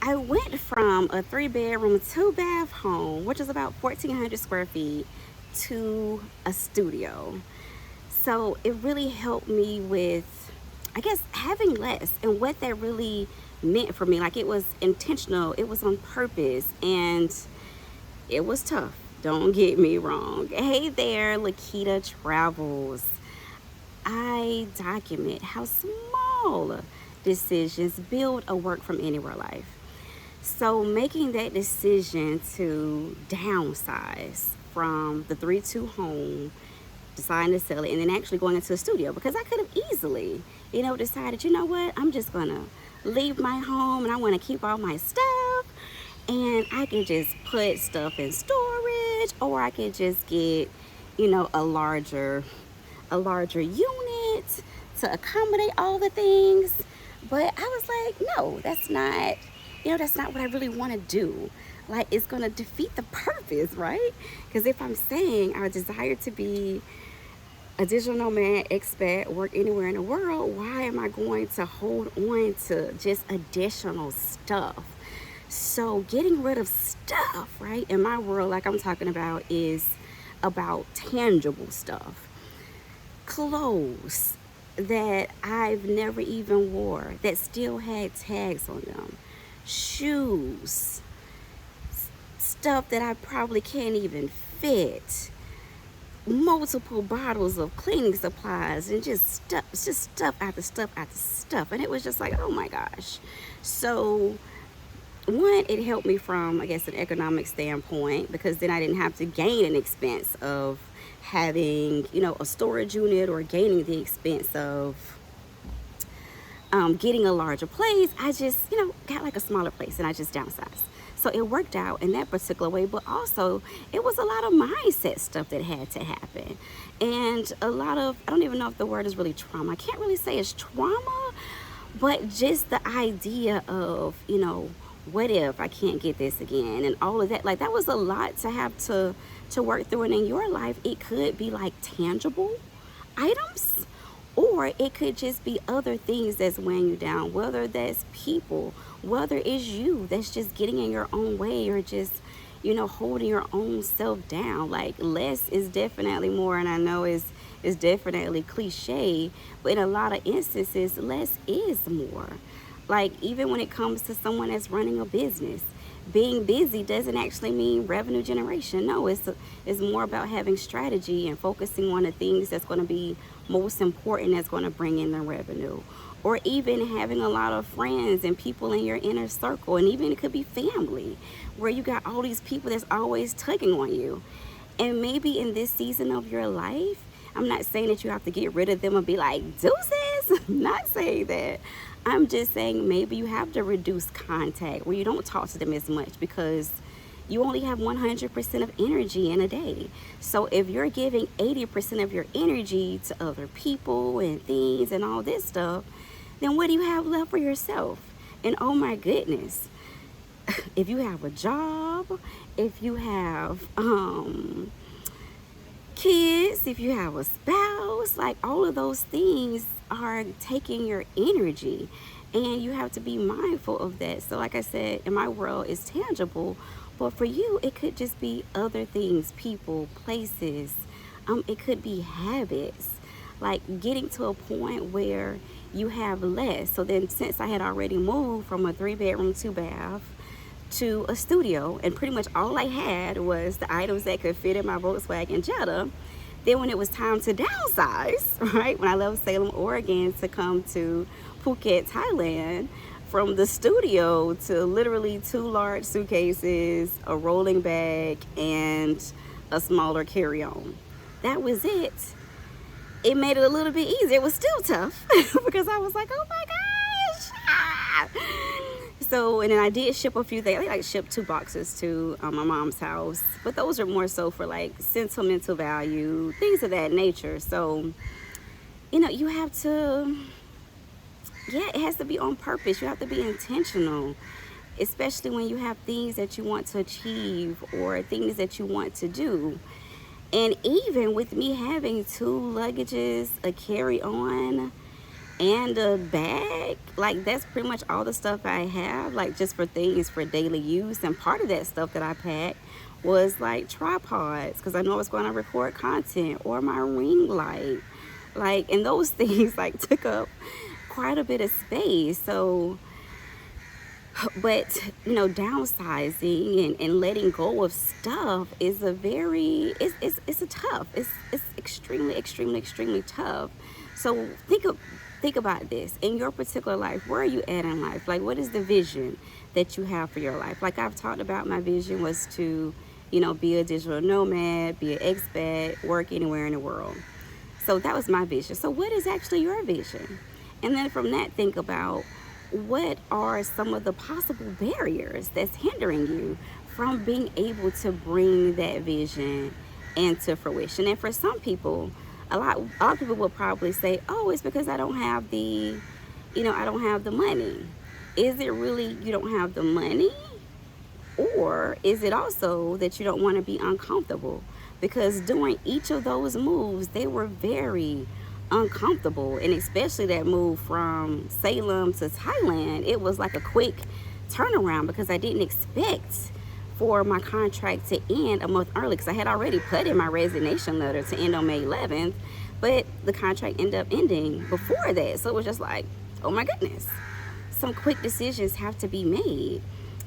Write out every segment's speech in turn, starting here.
I went from a 3 bedroom, 2 bath home, which is about 1,400 square feet, to a studio. So it really helped me with, I guess, having less and what that really meant for me. Like it was intentional, it was on purpose, and it was tough. Don't get me wrong. Hey there, Lequita Travels. I document how small decisions build a work from anywhere life. So making that decision to downsize from the 3-2 home, deciding to sell it, and then actually going into a studio, because I could have easily, decided, you know what, I'm just gonna leave my home and I want to keep all my stuff, and I could just put stuff in storage, or I could just get, a larger unit to accommodate all the things. But I was like, no, that's not what I really want to do. Like, it's going to defeat the purpose, right? Because if I'm saying I desire to be a digital nomad, expat, work anywhere in the world, why am I going to hold on to just additional stuff? So getting rid of stuff, right, in my world, like I'm talking about, is about tangible stuff. Clothes that I've never even wore that still had tags on them. Shoes, stuff that I probably can't even fit. Multiple bottles of cleaning supplies, and just stuff after stuff after stuff. And it was just like, oh my gosh. So one, it helped me from, I guess, an economic standpoint, because then I didn't have to gain an expense of having, a storage unit, or gaining the expense of getting a larger place. I just, got like a smaller place, and I just downsized. So it worked out in that particular way, but also it was a lot of mindset stuff that had to happen. And a lot of, I don't even know if the word is really trauma. I can't really say it's trauma, but just the idea of, what if I can't get this again, and all of that. Like, that was a lot to have to work through. And in your life, it could be like tangible items, or it could just be other things that's weighing you down, whether that's people, whether it's you that's just getting in your own way, or just, holding your own self down. Like, less is definitely more, and I know is definitely cliche, but in a lot of instances, less is more. Like, even when it comes to someone that's running a business, being busy doesn't actually mean revenue generation. No, it's more about having strategy and focusing on the things that's going to be most important, that's going to bring in the revenue. Or even having a lot of friends and people in your inner circle, and even it could be family, where you got all these people that's always tugging on you. And maybe in this season of your life, I'm not saying that you have to get rid of them and be like, deuces. I'm not saying that. I'm just saying maybe you have to reduce contact, where you don't talk to them as much, because you only have 100% of energy in a day. So if you're giving 80% of your energy to other people and things and all this stuff, then what do you have left for yourself? And oh my goodness, if you have a job, if you have kids, if you have a spouse, like, all of those things are taking your energy, and you have to be mindful of that. So like I said, in my world, it's tangible, but for you, it could just be other things, people, places. It could be habits, like getting to a point where you have less. So then, since I had already moved from a 3 bedroom, 2 bath to a studio, and pretty much all I had was the items that could fit in my Volkswagen Jetta. Then when it was time to downsize, right, when I left Salem, Oregon to come to Phuket, Thailand, from the studio to literally 2 large suitcases, a rolling bag, and a smaller carry-on. That was it. It made it a little bit easier. It was still tough because I was like, oh my gosh. So, and then I did ship a few things. I like shipped 2 boxes to my mom's house, but those are more so for like sentimental value, things of that nature. So, you have to, yeah, it has to be on purpose. You have to be intentional, especially when you have things that you want to achieve or things that you want to do. And even with me having 2 luggages, a carry on, and a bag. Like, that's pretty much all the stuff I have, like, just for things for daily use. And part of that stuff that I packed was like tripods, because I know I was going to record content, or my ring light. Like, and those things like took up quite a bit of space. So, but downsizing and letting go of stuff is a very, it's a tough, it's extremely tough. So think about this in your particular life. Where are you at in life? Like, what is the vision that you have for your life? Like, I've talked about, my vision was to be a digital nomad, be an expat, work anywhere in the world. So that was my vision. So what is actually your vision? And then from that, think about, what are some of the possible barriers that's hindering you from being able to bring that vision into fruition? And for some people, a lot of people will probably say, oh, it's because I don't have the money. Is it really you don't have the money? Or is it also that you don't want to be uncomfortable? Because during each of those moves, they were very uncomfortable. And especially that move from Salem to Thailand, it was like a quick turnaround, because I didn't expect for my contract to end a month early, because I had already put in my resignation letter to end on May 11th, but the contract ended up ending before that. So it was just like, oh my goodness, some quick decisions have to be made.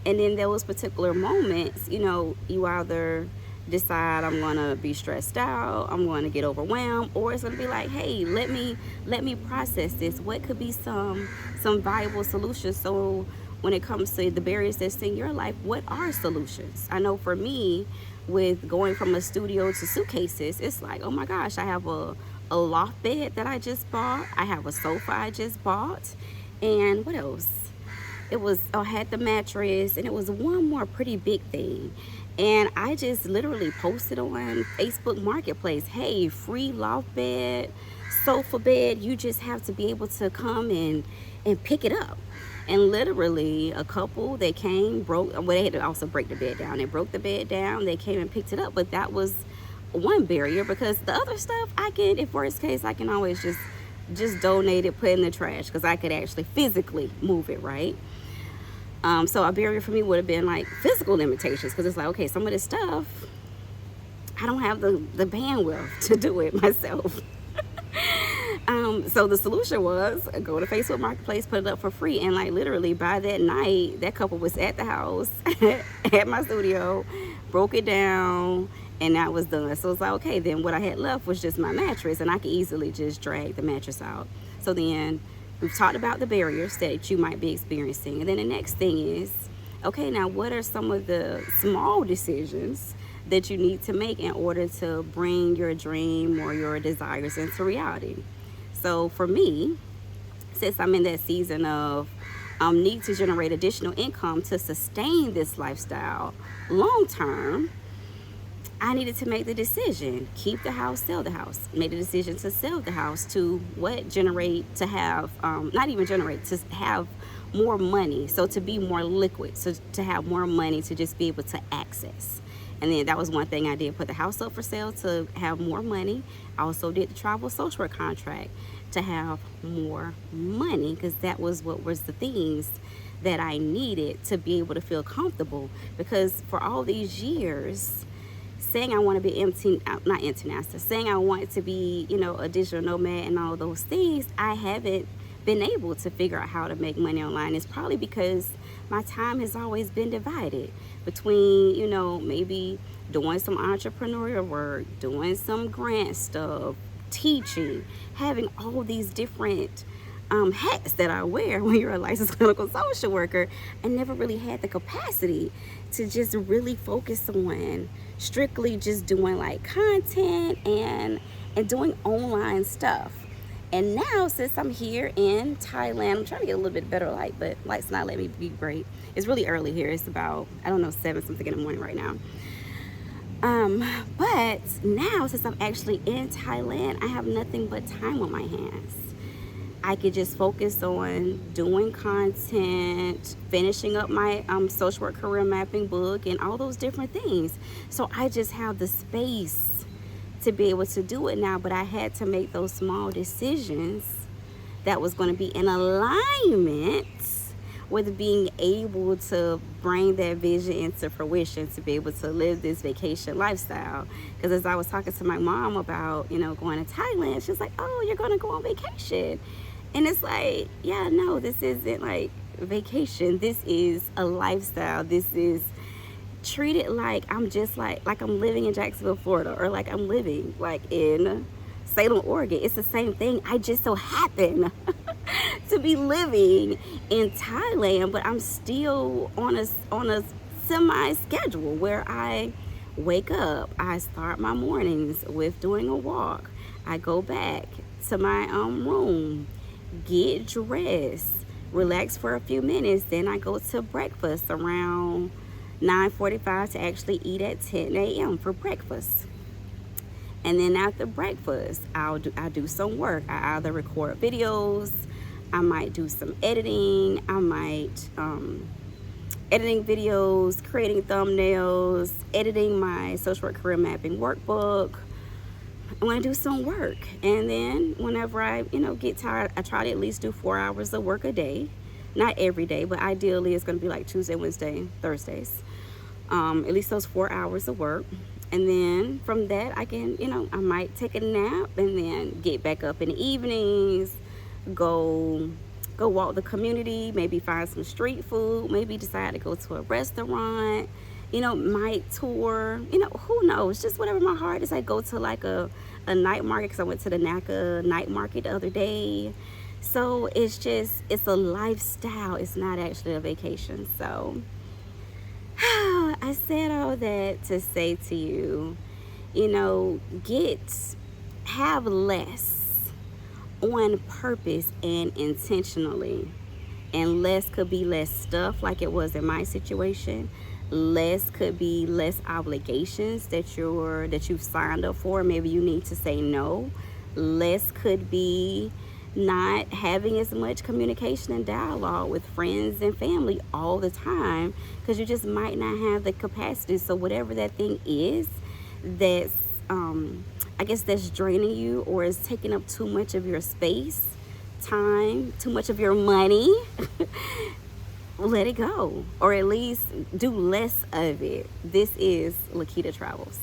And in those particular moments, you either decide, I'm going to be stressed out, I'm going to get overwhelmed, or it's going to be like, hey, let me process this. What could be some viable solutions? So when it comes to the barriers that's in your life, what are solutions? I know for me, with going from a studio to suitcases, it's like, oh my gosh, I have a loft bed that I just bought, I have a sofa I just bought, and what else? I had the mattress, and it was one more pretty big thing. And I just literally posted on Facebook Marketplace, hey, free loft bed, sofa bed, you just have to be able to come and pick it up. And literally a couple, they came, they had to also break the bed down. They broke the bed down, they came and picked it up. But that was one barrier, because the other stuff if worst case, I can always just donate it, put it in the trash, because I could actually physically move it, right? So a barrier for me would have been like physical limitations, because it's like, okay, some of this stuff, I don't have the bandwidth to do it myself. So the solution was go to Facebook Marketplace, put it up for free. And like literally by that night, that couple was at the house, at my studio, broke it down, and that was done. So it's like, okay, then what I had left was just my mattress, and I could easily just drag the mattress out. So then we've talked about the barriers that you might be experiencing. And then the next thing is, okay, now what are some of the small decisions that you need to make in order to bring your dream or your desires into reality? So for me, since I'm in that season of need to generate additional income to sustain this lifestyle long term, I needed to make the decision, keep the house, sell the house. Made the decision to sell the house to to have more money. So to be more liquid, so to have more money to just be able to access. And then that was one thing I did, put the house up for sale to have more money. I also did the travel social work contract to have more money, because that was what was the things that I needed to be able to feel comfortable. Because for all these years, saying I want to be not empty nester, saying I want to be, a digital nomad and all those things, I haven't been able to figure out how to make money online. It's probably because my time has always been divided between, maybe doing some entrepreneurial work, doing some grant stuff, teaching, having all these different hats that I wear when you're a licensed clinical social worker. I never really had the capacity to just really focus on strictly just doing like content and doing online stuff. And now, since I'm here in Thailand, I'm trying to get a little bit better light, but light's not letting me be great. It's really early here. It's about, 7 something in the morning right now. But now, since I'm actually in Thailand, I have nothing but time on my hands. I could just focus on doing content, finishing up my social work career mapping book, and all those different things. So I just have the space to be able to do it now. But I had to make those small decisions that was going to be in alignment with being able to bring that vision into fruition, to be able to live this vacation lifestyle. Because as I was talking to my mom about, going to Thailand, she was like, oh, you're going to go on vacation. And it's like, yeah, no, this isn't like vacation. This is a lifestyle. This is treated like I'm just like I'm living in Jacksonville, Florida, or like I'm living like in Salem, Oregon. It's the same thing. I just so happen to be living in Thailand, but I'm still on a semi schedule where I wake up, I start my mornings with doing a walk, I go back to my room, get dressed, relax for a few minutes, then I go to breakfast around 9:45 to actually eat at 10 a.m. for breakfast. And then after breakfast, I do some work. I either record videos, I might do some editing, I might editing videos, creating thumbnails, editing my social work career mapping workbook. I want to do some work. And then whenever I get tired, I try to at least do 4 hours of work a day. Not every day, but ideally it's going to be like Tuesday, Wednesday, Thursdays. At least those 4 hours of work. And then from that, I can, I might take a nap and then get back up in the evenings, go walk the community, maybe find some street food, maybe decide to go to a restaurant, might tour, who knows, just whatever my heart is. I go to like a night market, because I went to the NACA night market the other day. So it's a lifestyle. It's not actually a vacation. So I said all that to say to you, have less on purpose and intentionally. And less could be less stuff, like it was in my situation. Less could be less obligations that you've signed up for. Maybe you need to say no. Less could be not having as much communication and dialogue with friends and family all the time, because you just might not have the capacity. So whatever that thing is that's I guess that's draining you or is taking up too much of your space, time, too much of your money, let it go, or at least do less of it. This is Lequita Travels.